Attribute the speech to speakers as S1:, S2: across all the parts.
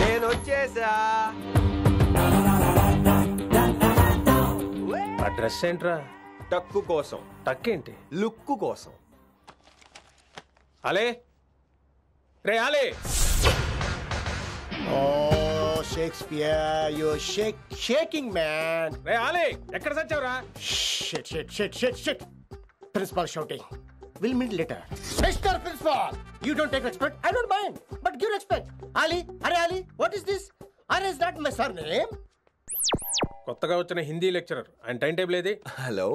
S1: నేను వచ్చేసా.
S2: ఆ డ్రెస్ ఏంట్రా?
S1: టక్కు కోసం.
S2: టక్కేంటి?
S1: లుక్కు కోసం.
S2: అలే రే అలే.
S3: Oh, Shakespeare, you're shaking, man.
S2: రే అలే ఎక్కడ సచ్చావురా?
S3: Shit. Principal shouting. We'll meet later. Mr. Principal, you don't take respect. I don't mind, but give respect. Ali, what is this? Ali is not my surname.
S2: కొత్తగా వచ్చిన Hindi lecturer. ఆయన time table ఏది?
S1: Hello.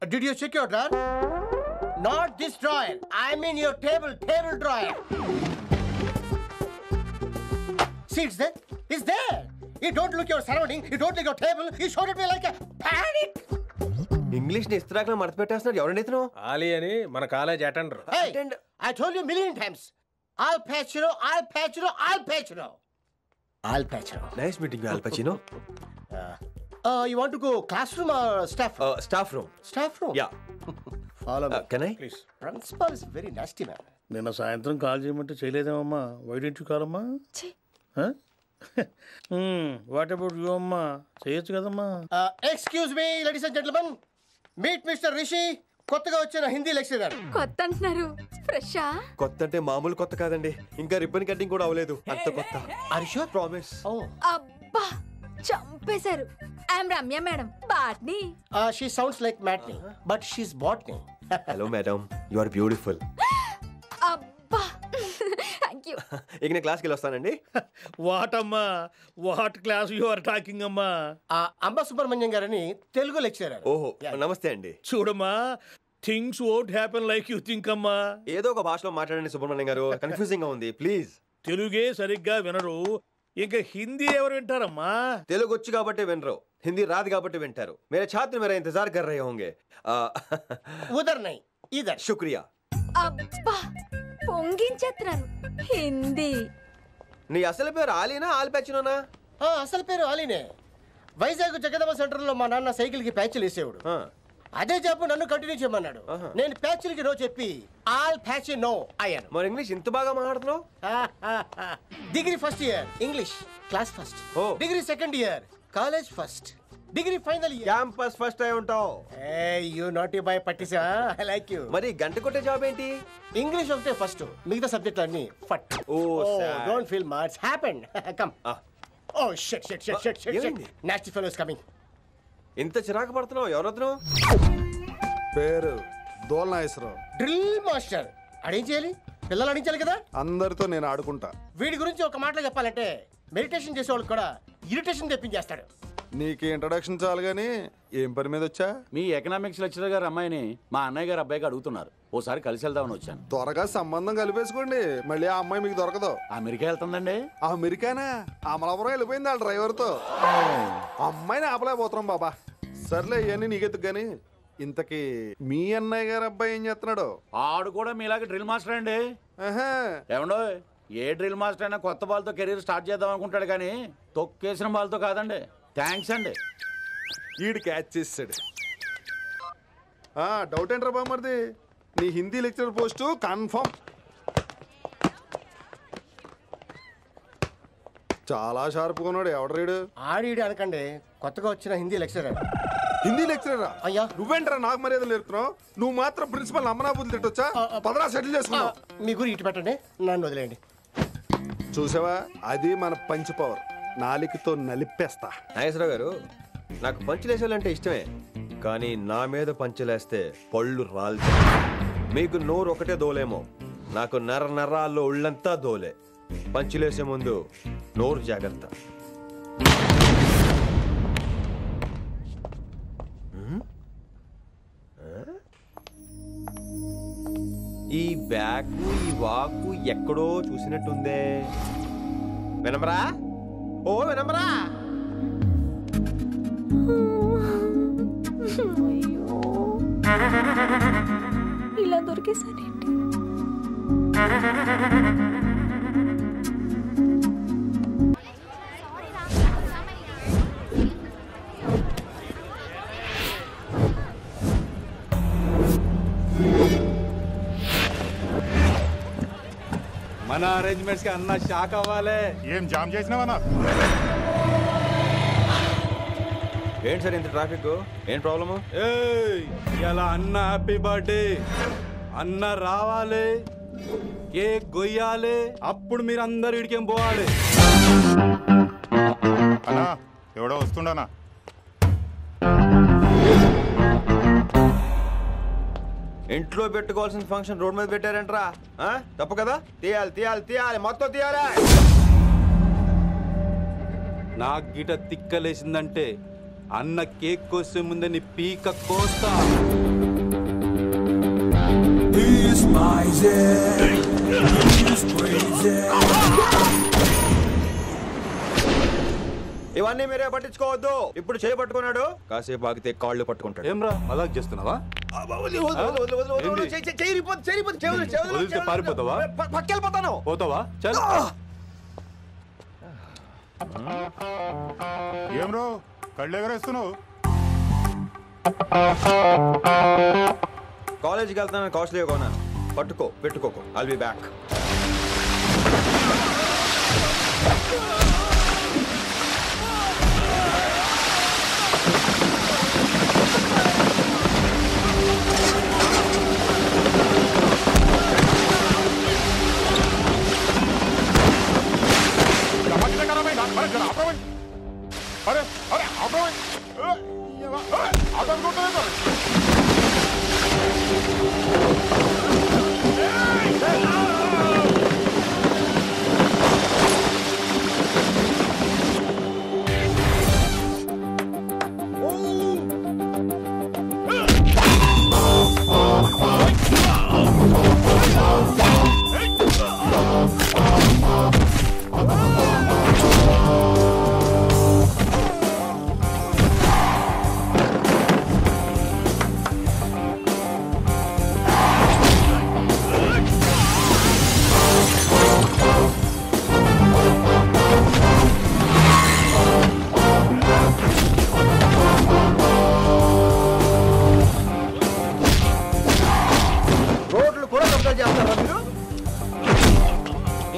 S3: Did you check your drawer? Not this drawer. I mean your table drawer. See, it's there. You don't look your surrounding. You don't look your table. You showed at me like a panic.
S1: English ని ఇస్త్రాకులో మడత పెట్టేస్తున్నాడు. ఎవరండి ఇతను?
S2: ఆలీ అని మన college attender.
S3: Hey, I told you a million times. I'll patch you.
S1: Nice meeting all పచినో.
S3: You want to go classroom or staff room?
S1: Staff room.
S3: Staff room?
S1: Yeah.
S3: Follow me.
S1: Can I?
S2: Please.
S3: Principal is very nasty, man.
S4: నిన్న సాయంత్రం call చేయమంటే చేయలేదేమమ్మా? Why don't you call అమ్మా? What about you అమ్మా? చేయొచ్చు కదమ్మా.
S3: Excuse me, ladies and gentlemen. Meet Mr. Rishi. కొత్తగా వచ్చిన Hindi lecturer.
S5: కొత్త అంటున్నారు, ఫ్రెషా?
S1: కొత్త అంటే మామూలు కొత్త కాదండి, ఇంకా రిబ్బన్ కటింగ్ కూడా అవ్వలేదు, అంత కొత్త.
S3: Are you sure?
S1: ప్రామిస్.
S5: అబ్బా చంపేశారు. I'm Ramya madam, botany.
S3: She sounds like Matney, but she's botany.
S1: Hello madam, you are beautiful.
S5: అబ్బా థ్యాంక్ యూ.
S1: ఇక నేను క్లాస్కి వెళ్ళి వస్తానండి.
S4: వాట్ అమ్మా? What class you are talking అమ్మా?
S3: అంబ సుబ్రహ్మణ్యం గారని తెలుగు లెక్చరర్.
S1: ఓహో, నమస్తే అండి.
S4: చూడమ్మా, things won't happen like you think అమ్మా.
S1: ఏదో ఒక భాషలో మాట్లాడండి సుబ్రహ్మణ్యం గారు, కన్ఫ్యూజింగ్ గా ఉంది, ప్లీజ్.
S4: తెలుగే సరిగ్గా వినరు, ఇంకా హిందీ ఎవరు వింటారమ్మా?
S1: తెలుగు వచ్చు కాబట్టి వినరు, హిందీ రాదు కాబట్టి వింటారు. मेरे छात्र मेरा इंतजार कर रहे होंगे.
S3: उधर नहीं, इधर.
S1: शुक्रिया.
S5: అబ్బా పొంగించేస్తున్నారు. హిందీ.
S1: నీ అసలు పేరు ఆలీనా ఆల్పచ్చినోనా?
S3: అసలు పేరు ఆలీనే. వైజాగ్ జగదమ్మ సెంటర్ లో మా నాన్న సైకిల్ కి ప్యాచ్లు వేసేవాడు. అదే జాబ్ నన్ను కంటిన్యూ చేయమన్నాడు. నేను ప్యాచ్లకి నో చెప్పి ఆల్ ప్యాచ్ నో అయ్యాను.
S1: మరి ఇంగ్లీష్ ఇంత బాగా మాట్లాడుతున్నావు?
S3: Degree first year English class first. Degree second year college first. Degree final year
S1: campus first అయి ఉంటావు.
S3: యూ నాట్ యూ బై పట్టిసా. I like you.
S1: మరి గంట కొట్టే జాబ్ ఏంటి?
S3: ఇంగ్లీష్ ఒకటే ఫస్ట్, మిగతా సబ్జెక్ట్ అన్ని ఫట్. Don't feel much happened. Come. Oh shit shit shit shit shit. Nasty fellow is coming.
S1: ఇంత చిరాకు పడుతున్నావు, ఎవరొద్దు?
S6: పేరు దోల్నాగేశ్వరరావు.
S3: Drill master. అడేం చేయాలి? పిల్లలు అడించాలి కదా.
S6: అందరితో నేను ఆడుకుంటా.
S3: వీడి గురించి ఒక మాటలో చెప్పాలంటే మెడిటేషన్ చేసేవాళ్ళు కూడా ఇరిటేషన్ తెప్పించేస్తాడు.
S6: నీకు ఇంట్రడక్షన్ చాలు గానీ ఏం పని మీద వచ్చా?
S7: మీ ఎకనామిక్స్ లెక్చరర్ గారు అమ్మాయిని మా అన్నయ్య గారు అబ్బాయికి అడుగుతున్నారు, ఓసారి కలిసి వెళ్దామని వచ్చాను.
S6: త్వరగా సంబంధం కలిపేసుకోండి, మళ్ళీ ఆ అమ్మాయి మీకు దొరకదు.
S7: అమెరికా వెళ్తుందండి.
S6: అమెరికానా? అమలాపురం వెళ్ళిపోయింది వాళ్ళ డ్రైవర్తో. అమ్మాయిని ఆపలేకపోతున్నాం బాబా. సర్లే ఇవన్నీ నీకెత్తుకు గానీ ఇంతకీ మీ అన్నయ్య గారు అబ్బాయి ఏం చేస్తున్నాడు?
S7: ఆడు కూడా మీలాగే డ్రిల్ మాస్టర్ అండి. ఏమండో, ఏ డ్రిల్ మాస్టర్ అయినా కొత్త బాల్తో కెరీర్ స్టార్ట్ చేద్దాం అనుకుంటాడు కానీ తొక్కేసిన బాల్తో కాదండి. థ్యాంక్స్ అండి.
S6: ఈడు క్యాచ్ చేసాడు. డౌట్ ఏంట్రా బామ్మర్ది, నీ హిందీ లెక్చరర్ పోస్టు కన్ఫర్మ్. చాలా షార్ప్గా ఉన్నాడు. ఎవడరీడు?
S3: ఆడీడు అనకండి, కొత్తగా వచ్చిన హిందీ లెక్చరర్.
S6: హిందీ లెక్చరరా?
S3: అయ్యా
S6: నువ్వేంట్రా నాకు మర్యాద నేర్పుతున్నావు? నువ్వు మాత్రం ప్రిన్సిపల్ అమ్మనాబుద్ధి తిట్టొచ్చా? పదరా సెటిల్ చేసుకున్నావు.
S3: మీ గురి ఇటు పెట్టండి, నన్ను వదిలేయండి.
S6: చూసావా, అది మన పంచ్ పవర్. నాలికతో నలిపేస్తా.
S1: నాగేశ్వరరావు గారు, నాకు పంచులేసాలంటే ఇష్టమే, కానీ నా మీద పంచులేస్తే పళ్ళు రాలుతాయి. మీకు నోరు ఒకటే దోలేమో, నాకు నర నరాల్లో ఒళ్ళంతా దోలే. పంచులేసే ముందు నోరు జాగ్రత్త. ఈ బ్యాగు ఈ వాకు ఎక్కడో చూసినట్టుందే. వినమరా? ఓ వినమరా?
S5: ఇలా దొరికేసానేంటి?
S8: మన అరేంజ్మెంట్స్ కి అన్న షాక్ అవ్వాలి.
S9: ఏం జామ్ చేసినావన్నా?
S1: ఏంటి సార్ ఇంత ట్రాఫిక్? ఏం ప్రాబ్లము?
S8: ఇలా అన్న హ్యాపీ బర్త్డే, అన్న రావాలి, కేక్ గొయ్యాలి, అప్పుడు మీరు అందరు ఇడికేం పోవాలి.
S9: అన్నా ఎవడో వస్తుండనా?
S1: ఇంట్లో పెట్టుకోవాల్సిన ఫంక్షన్ రోడ్ మీద పెట్టారంట్రా. తప్పు కదా? తీయాలి తీయాలి తీయాలి, మొత్తం తీయాలి.
S8: నాకు గిట తిక్కలేసిందంటే అన్న కేక్ కోసే ముందే నీ పీక కోస్తా.
S1: ఇవన్నీ మీరే పట్టించుకోవద్దు. ఇప్పుడు చేయి పట్టుకున్నాడు, కాసేపు ఆగితే కాళ్ళు పట్టుకుంటాడు.
S8: ఏమ్రా మజాక్ చేస్తున్నావా? పారిపోతావా?
S1: పక్కెళ్ళిపోతాను.
S8: పోతావా? చల్.
S9: ఏం రో కళ్ళు ఎగరేస్తున్నావు?
S1: కాలేజీకి వెళ్తానని కాస్ట్లీగా కొన్నాను. పట్టుకో, పెట్టుకోకు. I'll be back.
S9: అరే అరే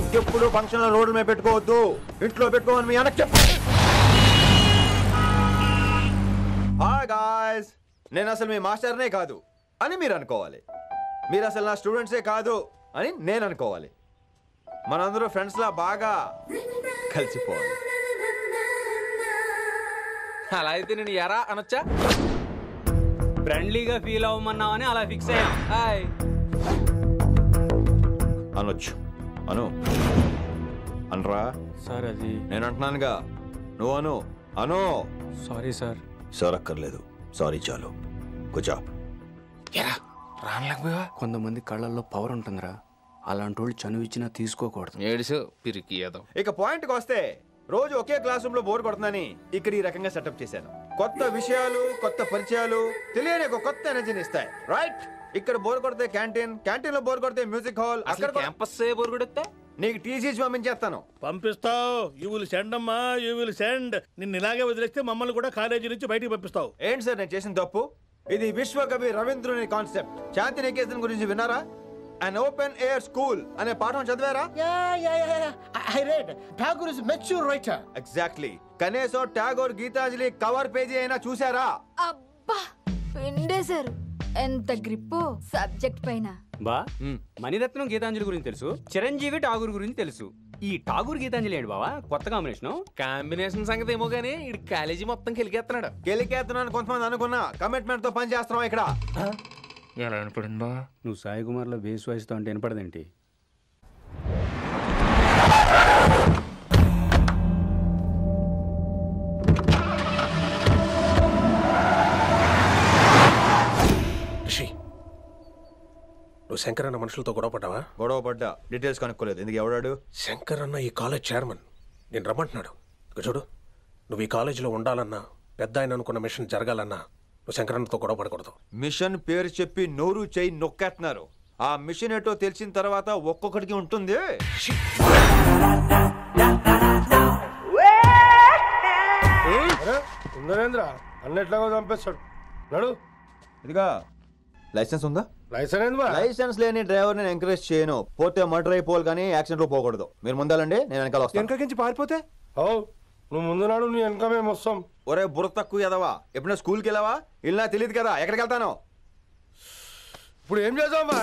S9: ఇంకెప్పుడు ఫంక్షన్ రోడ్ల మీద పెట్టుకోవద్దు, ఇంట్లో పెట్టుకోమని మీ అన్నకు చెప్పండి. హాయ్ గాయ్స్, నేను అసలు మీ మాస్టర్నే కాదు అని మీరు అనుకోవాలి. మీరు అసలు నా స్టూడెంట్సే కాదు అని నేను అనుకోవాలి. మనందరూ ఫ్రెండ్స్ లా బాగా కలిసిపోవాలి.
S10: అలా అయితే నేను ఎరా అనొచ్చా? ఫ్రెండ్లీగా ఫీల్ అవ్వమన్నావు అని అలా ఫిక్స్ అయ్యాం. హాయ్
S1: అనొచ్చు. అను అనరా
S10: సార్. అది
S1: నేను అంటున్నానుగా, నువ్వు అను. అను.
S10: Sorry sir.
S1: సార్ అక్కర్లేదు, సారీ చాలు. కూర్చో.
S10: కొంతమంది కళ్ళల్లో పవర్ ఉంటుందిరా, అలాంటి వాళ్ళు చనువు ఇచ్చినా తీసుకోకూడదు.
S11: ఏడుసు పిరికి ఏదో.
S1: ఇక పాయింట్కి వస్తే, రోజు ఒకే క్లాస్ రూమ్ లో బోర్ కొడుతుందని ఇక్కడ ఈ రకంగా సెటప్ చేశాను. కొత్త విషయాలు, కొత్త పరిచయాలు తెలియని ఒక కొత్త ఎనర్జీని ఇస్తాయి. రైట్? ఇక్కడ బోర్ కొడితే క్యాంటీన్, క్యాంటీన్ లో బోర్ కొడితే మ్యూజిక్ హాల్, అక్కడ
S11: క్యాంపస్ బోర్ కొడితే
S1: నీకు టీసీస్ పంపించేస్తాను.
S4: పంపిస్తావు. యూ విల్ సెండ్ అమ్మా, యూ విల్ సెండ్. నిన్ను ఇలాగే వదిలేస్తే మమ్మల్ని కూడా కాలేజీ నుంచి బయటికి పంపిస్తావు.
S1: ఏంటి సార్ నేను చేసిన తప్పు? ఇది విశ్వకవి రవీంద్రుని కాన్సెప్ట్. శాంతి నికేతన్ గురించి విన్నారా? An open air school అనే పాఠం చదివారా?
S3: I read. Tagore is a mature writer.
S1: Exactly. కనీసం టాగోర్ గీతాంజలి కవర్ పేజీ అయినా చూసారా?
S5: అబ్బా పిండేశారు. ఎంత గ్రిప్పు సబ్జెక్ట్ పైన.
S10: బా మణిరత్నం గీతాంజలి గురించి తెలుసు, చిరంజీవి ఠాగూర్ గురించి తెలుసు. ఈ ఠాగూర్ గీతాంజలి ఏంటి బావా కొత్త
S11: కాంబినేషన్ సంగతి ఏమో గానీ ఇడు కాలేజీ మొత్తం కెలికేస్తున్నాడు.
S1: గెలికేస్తున్నాను కొంతమంది అనుకున్నా, కమిట్మెంట్ తో పని చేస్తున్నాం ఇక్కడ.
S11: ఎలా వినపడిందా?
S10: నువ్వు సాయి కుమార్ లో బేస్ వాయిస్తో అంటే వినపడదేంటి?
S2: నువ్వు శంకర్ అన్న మనుషులతో గొడవ పడ్డావా?
S1: గొడవ పడ్డా, డీటెయిల్స్ కనుక్కోలేదు. ఎందుకు? ఎవడాడు?
S2: శంకర్ అన్న ఈ కాలేజ్ చైర్మన్. నేను రమ్మంటున్నాడు. ఇక చూడు, నువ్వు ఈ కాలేజీలో ఉండాలన్నా, పెద్ద ఆయన అనుకున్న మిషన్ జరగాలన్నా నువ్వు శంకర్ అన్నతో గొడవ పడకూడదు.
S1: మిషన్ పేరు చెప్పి నోరు చేయి నొక్కేస్తున్నారు. ఆ మిషన్ ఏటో తెలిసిన తర్వాత ఒక్కొక్కడికి ఉంటుంది.
S3: ఉందనేంద్ర అన్నెట్లాగో చంపేస్తాడు. నడు.
S1: ఇదిగా లైసెన్స్ ఉందా? లైసెన్స్ లేని డ్రైవర్ నేను ఎంకరేజ్ చేయను. పోతే మర్డర్ అయిపోవాలి కానీ యాక్సిడెంట్ లో పోకూడదు. మీరు ముందాలండి, నేను వెనకాల వస్తాను.
S12: వెనకకించి పారిపోతే నువ్వు ముందు నాడు నీ వెనక మేము వస్తాం.
S1: ఒరే బుర్ర తక్కువ ఎదవా, ఎప్పుడైనా స్కూల్కి వెళ్ళావా? ఇలా తెలియదు కదా, ఎక్కడికి వెళ్తాను?
S12: ఇప్పుడు ఏం చేద్దాం?